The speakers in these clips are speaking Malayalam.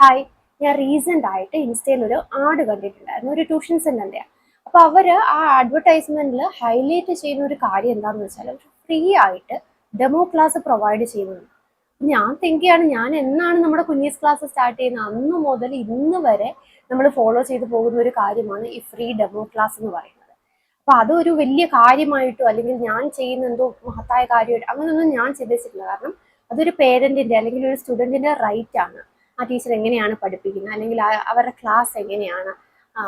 ഹായ്, ഞാൻ റീസെന്റ് ആയിട്ട് ഇൻസ്റ്റയിൽ ഒരു ആഡ് കണ്ടിട്ടുണ്ടായിരുന്നു, ഒരു ട്യൂഷൻ സെന്ററിന്റെ. അപ്പൊ അവര് ആ അഡ്വർടൈസ്മെന്റിൽ ഹൈലൈറ്റ് ചെയ്യുന്ന ഒരു കാര്യം എന്താണെന്ന് വെച്ചാൽ ഫ്രീ ആയിട്ട് ഡെമോ ക്ലാസ് പ്രൊവൈഡ് ചെയ്യുന്നുണ്ട്. ഞാൻ തിങ്ക് ചെയ്യാണ്, ഞാൻ എന്നാണ് നമ്മുടെ കുഞ്ഞീസ് ക്ലാസ് സ്റ്റാർട്ട് ചെയ്യുന്നത് അന്ന് മുതൽ ഇന്ന് വരെ നമ്മൾ ഫോളോ ചെയ്തു പോകുന്ന ഒരു കാര്യമാണ് ഈ ഫ്രീ ഡെമോ ക്ലാസ് എന്ന് പറയുന്നത്. അപ്പൊ അതൊരു വലിയ കാര്യമായിട്ടോ അല്ലെങ്കിൽ ഞാൻ ചെയ്യുന്ന എന്തോ മഹത്തായ കാര്യമായിട്ടോ അങ്ങനെയൊന്നും ഞാൻ ചിന്തിച്ചിട്ടില്ല. കാരണം അതൊരു പേരന്റിന്റെ അല്ലെങ്കിൽ ഒരു സ്റ്റുഡന്റിന്റെ റൈറ്റ് ആണ്. ആ ടീച്ചർ എങ്ങനെയാണ് പഠിപ്പിക്കുന്നത്, അല്ലെങ്കിൽ അവരുടെ ക്ലാസ് എങ്ങനെയാണ്,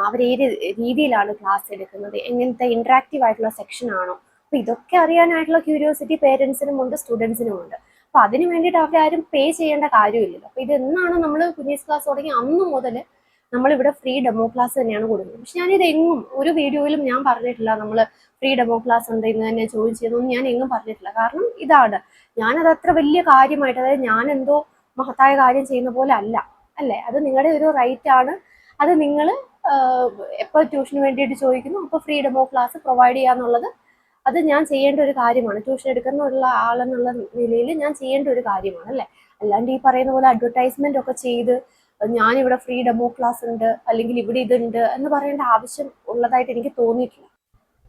അവർ ഏത് രീതിയിലാണ് ക്ലാസ് എടുക്കുന്നത്, എങ്ങനത്തെ ഇന്ററാക്റ്റീവ് ആയിട്ടുള്ള സെക്ഷൻ ആണോ. അപ്പൊ ഇതൊക്കെ അറിയാനായിട്ടുള്ള ക്യൂരിയോസിറ്റി പേരൻസിനും ഉണ്ട്, സ്റ്റുഡൻസിനും ഉണ്ട്. അപ്പൊ അതിന് വേണ്ടിയിട്ട് അവരാരും പേ ചെയ്യേണ്ട കാര്യമില്ലല്ലോ. അപ്പൊ ഇത് എന്നാണ് നമ്മൾ കുഞ്ഞീസ് ക്ലാസ് തുടങ്ങി അന്ന് മുതൽ നമ്മളിവിടെ ഫ്രീ ഡെമോ ക്ലാസ് തന്നെയാണ് കൊടുക്കുന്നത്. പക്ഷെ ഞാനിത് എങ്ങും ഒരു വീഡിയോയിലും ഞാൻ പറഞ്ഞിട്ടില്ല നമ്മൾ ഫ്രീ ഡെമോ ക്ലാസ് ഉണ്ട് ഇന്ന് തന്നെ ജോയിൻ ചെയ്തൊന്നും ഞാൻ എങ്ങും പറഞ്ഞിട്ടില്ല. കാരണം ഇതാണ്, ഞാനത് അത്ര വലിയ കാര്യമായിട്ട്, അതായത് ഞാൻ എന്തോ മഹത്തായ കാര്യം ചെയ്യുന്ന പോലെ അല്ല, അല്ലേ? അത് നിങ്ങളുടെ ഒരു റൈറ്റ് ആണ്. അത് നിങ്ങൾ എപ്പോൾ ട്യൂഷന് വേണ്ടിയിട്ട് ചോദിക്കുന്നു അപ്പോൾ ഫ്രീ ഡെമോ ക്ലാസ് പ്രൊവൈഡ് ചെയ്യാന്നുള്ളത് അത് ഞാൻ ചെയ്യേണ്ട ഒരു കാര്യമാണ്. ട്യൂഷൻ എടുക്കുന്നുള്ള ആളെന്നുള്ള നിലയിൽ ഞാൻ ചെയ്യേണ്ട ഒരു കാര്യമാണ്, അല്ലേ? അല്ലാണ്ട് ഈ പറയുന്ന പോലെ അഡ്വർടൈസ്മെന്റ് ഒക്കെ ചെയ്ത് ഞാനിവിടെ ഫ്രീ ഡെമോ ക്ലാസ് ഉണ്ട് അല്ലെങ്കിൽ ഇവിടെ ഇതുണ്ട് എന്ന് പറയേണ്ട ആവശ്യം ഉള്ളതായിട്ട് എനിക്ക് തോന്നിയിട്ടില്ല.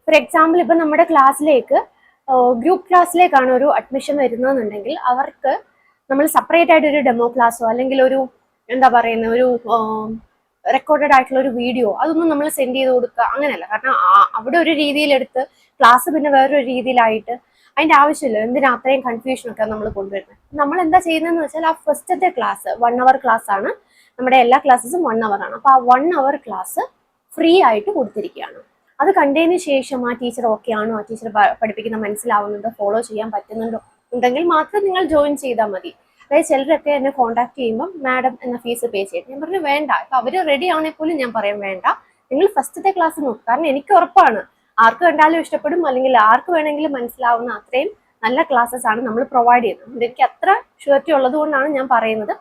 ഫോർ എക്സാമ്പിൾ, ഇപ്പം നമ്മുടെ ക്ലാസ്സിലേക്ക് ഗ്രൂപ്പ് ക്ലാസ്സിലേക്കാണ് ഒരു അഡ്മിഷൻ വരുന്നതെന്നുണ്ടെങ്കിൽ അവർക്ക് നമ്മൾ സെപ്പറേറ്റ് ആയിട്ട് ഒരു ഡെമോ ക്ലാസ്സോ അല്ലെങ്കിൽ ഒരു എന്താ പറയുന്ന ഒരു റെക്കോർഡഡ് ആയിട്ടുള്ള ഒരു വീഡിയോ അതൊന്നും നമ്മൾ സെൻഡ് ചെയ്ത് കൊടുക്കുക അങ്ങനെയല്ല. കാരണം അവിടെ ഒരു രീതിയിലെടുത്ത് ക്ലാസ് പിന്നെ വേറൊരു രീതിയിലായിട്ട് അതിന്റെ ആവശ്യമില്ല. എന്തിനാ അത്രയും കൺഫ്യൂഷൻ ഒക്കെ നമ്മൾ കൊണ്ടുവരുന്നത്? നമ്മൾ എന്താ ചെയ്യുന്നതെന്ന് വെച്ചാൽ ആ ഫസ്റ്റത്തെ ക്ലാസ് 1 hour ക്ലാസ് ആണ്. നമ്മുടെ എല്ലാ ക്ലാസ്സസും 1 hour ആണ്. അപ്പൊ ആ 1 hour ക്ലാസ് ഫ്രീ ആയിട്ട് കൊടുത്തിരിക്കുകയാണ്. അത് കണ്ടതിന് ശേഷം ആ ടീച്ചർ ഓക്കെ ആണോ, ആ ടീച്ചർ പഠിപ്പിക്കുന്ന മനസ്സിലാവുന്നുണ്ടോ, ഫോളോ ചെയ്യാൻ പറ്റുന്നുണ്ടോ ഉണ്ടെങ്കിൽ മാത്രം നിങ്ങൾ ജോയിൻ ചെയ്താൽ മതി. അതായത് ചിലരൊക്കെ എന്നെ കോൺടാക്ട് ചെയ്യുമ്പോൾ മാഡം എന്ന ഫീസ് പേ ചെയ്യും. ഞാൻ പറഞ്ഞു വേണ്ട. ഇപ്പൊ അവര് റെഡി ആണെങ്കിൽ പോലും ഞാൻ പറയാൻ വേണ്ട, നിങ്ങൾ ഫസ്റ്റത്തെ ക്ലാസ് നോക്കും. കാരണം എനിക്ക് ഉറപ്പാണ് ആർക്ക് കണ്ടാലും ഇഷ്ടപ്പെടും, അല്ലെങ്കിൽ ആർക്ക് വേണമെങ്കിലും മനസ്സിലാവുന്ന അത്രയും നല്ല ക്ലാസ്സസ് ആണ് നമ്മൾ പ്രൊവൈഡ് ചെയ്യുന്നത്. എനിക്ക് അത്ര ഷുവർട്ടി ഉള്ളത് കൊണ്ടാണ് ഞാൻ പറയുന്നത്.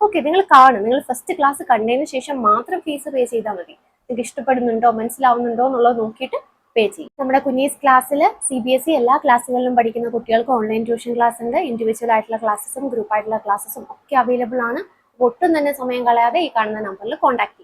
ഓക്കെ, നിങ്ങൾ കാണും, നിങ്ങൾ ഫസ്റ്റ് ക്ലാസ് കണ്ടതിന് ശേഷം മാത്രം ഫീസ് പേ ചെയ്താൽ മതി. നിങ്ങൾക്ക് ഇഷ്ടപ്പെടുന്നുണ്ടോ, മനസ്സിലാവുന്നുണ്ടോ എന്നുള്ളത് നോക്കിയിട്ട് പേ ചെയ്യും. നമ്മുടെ കുഞ്ഞീസ് ക്ലാസ്സിൽ CBSE എല്ലാ ക്ലാസ്സുകളിലും പഠിക്കുന്ന കുട്ടികൾക്ക് ഓൺലൈൻ ട്യൂഷൻ ക്ലാസ് ഉണ്ട്. ഇൻഡിവിജ്വൽ ആയിട്ടുള്ള ക്ലാസ്സസും ഗ്രൂപ്പ് ആയിട്ടുള്ള ക്ലാസ്സസും ഒക്കെ അവൈലബിൾ ആണ്. ഒട്ടും തന്നെ സമയം കളയാതെ ഈ കാണുന്ന നമ്പറിൽ കോൺടാക്ട് ചെയ്യാം.